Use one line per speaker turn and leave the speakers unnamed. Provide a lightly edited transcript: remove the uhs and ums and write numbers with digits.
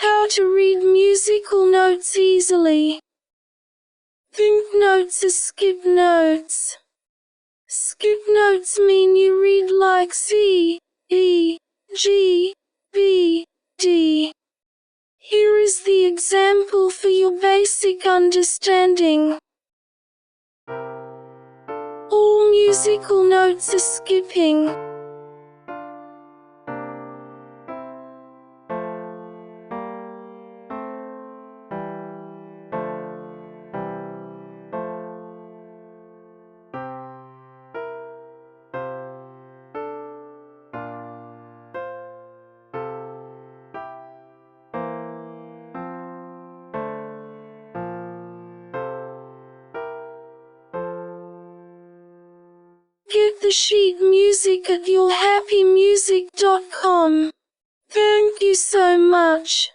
How to read musical notes easily. Think notes are skip notes. Skip notes mean you read like C, E, G, B, D. Here is the example for your basic understanding. All musical notes are skipping. Get the sheet music at yourhappymusic.com. Thank you so much.